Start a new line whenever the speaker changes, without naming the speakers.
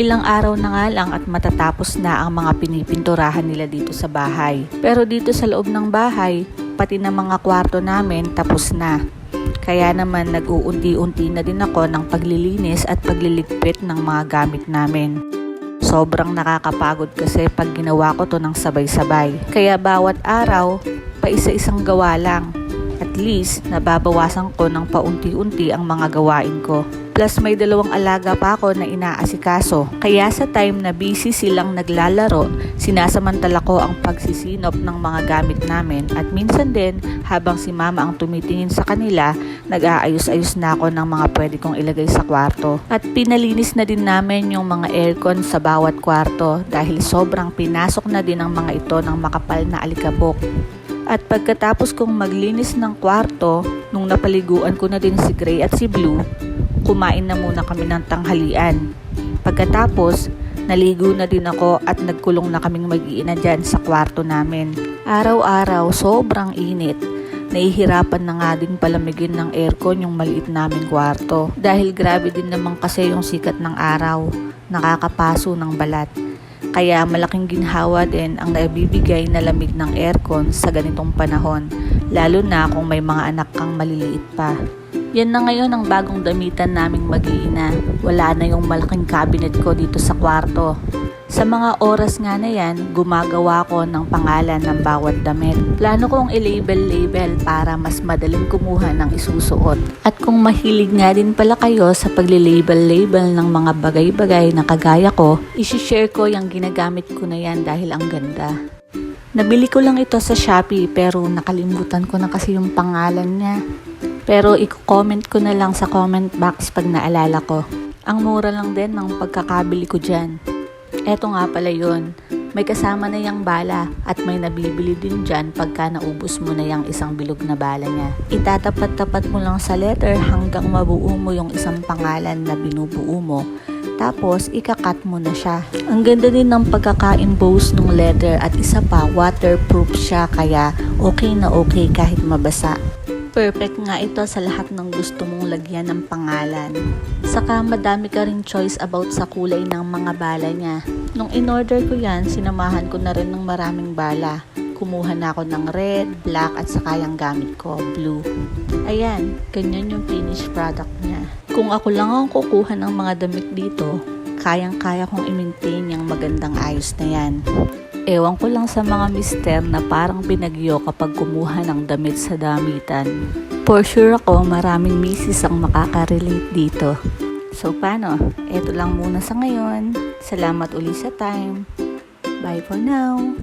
Ilang araw na nga lang at matatapos na ang mga pinipinturahan nila dito sa bahay. Pero dito sa loob ng bahay, pati na mga kwarto namin tapos na. Kaya naman nag-uunti-unti na din ako ng paglilinis at pagliligpit ng mga gamit namin. Sobrang nakakapagod kasi pag ginawa ko to ng sabay-sabay. Kaya bawat araw, pa isa-isang gawa lang. At least, nababawasan ko ng paunti-unti ang mga gawain ko. Plus may 2 alaga pa ako na inaasikaso. Kaya sa time na busy silang naglalaro, sinasamantala ko ang pagsisinop ng mga gamit namin. At minsan din, habang si mama ang tumitingin sa kanila, nag-aayos-ayos na ako ng mga pwede kong ilagay sa kwarto. At pinalinis na din namin yung mga aircon sa bawat kwarto dahil sobrang pinasok na din ang mga ito ng makapal na alikabok. At pagkatapos kong maglinis ng kwarto, nung napaliguan ko na din si Gray at si Blue, kumain na muna kami ng tanghalian. Pagkatapos, naligo na din ako at nagkulong na kaming mag-iina dyan sa kwarto namin. Araw-araw, sobrang init. Nahihirapan na nga din palamigin ng aircon yung maliit naming kwarto. Dahil grabe din naman kasi yung sikat ng araw, nakakapaso ng balat. Kaya malaking ginhawa din ang nabibigay na lamig ng aircon sa ganitong panahon, lalo na kung may mga anak kang maliliit pa. Yan na ngayon ang bagong damitan naming mag-iina. Wala na yung malaking cabinet ko dito sa kwarto. Sa mga oras nga na yan, gumagawa ko ng pangalan ng bawat damit. Plano kong i-label para mas madaling kumuha ng isusuot. At kung mahilig nga din pala kayo sa pagli-label ng mga bagay-bagay na kagaya ko, isi-share ko yung ginagamit ko na yan dahil ang ganda. Nabili ko lang ito sa Shopee pero nakalimutan ko na kasi yung pangalan niya. Pero i-comment ko na lang sa comment box pag naalala ko. Ang mura lang din ng pagkakabili ko dyan. Eto nga pala yun, may kasama na yung bala at may nabibili din dyan pagka naubos mo na yung isang bilog na bala niya. Itatapat-tapat mo lang sa letter hanggang mabuo mo yung isang pangalan na binubuo mo. Tapos, ikakat mo na siya. Ang ganda din ng pagkaka-emboss ng letter at isa pa, waterproof siya kaya okay na okay kahit mabasa. Perfect nga ito sa lahat ng gusto mong lagyan ng pangalan. Saka madami ka rin choice about sa kulay ng mga bala niya. Nung in-order ko yan, sinamahan ko na rin ng maraming bala. Kumuha na ako ng red, black at saka yung gamit ko, blue. Ayan, ganyan yung finished product niya. Kung ako lang ang kukuha ng mga damit dito, kayang-kaya kong i-maintain yung magandang ayos na yan. Ewan ko lang sa mga mister na parang binagyo kapag kumuha ng damit sa damitan. For sure ako maraming misis ang makaka-relate dito. So paano? Eto lang muna sa ngayon. Salamat uli sa time. Bye for now.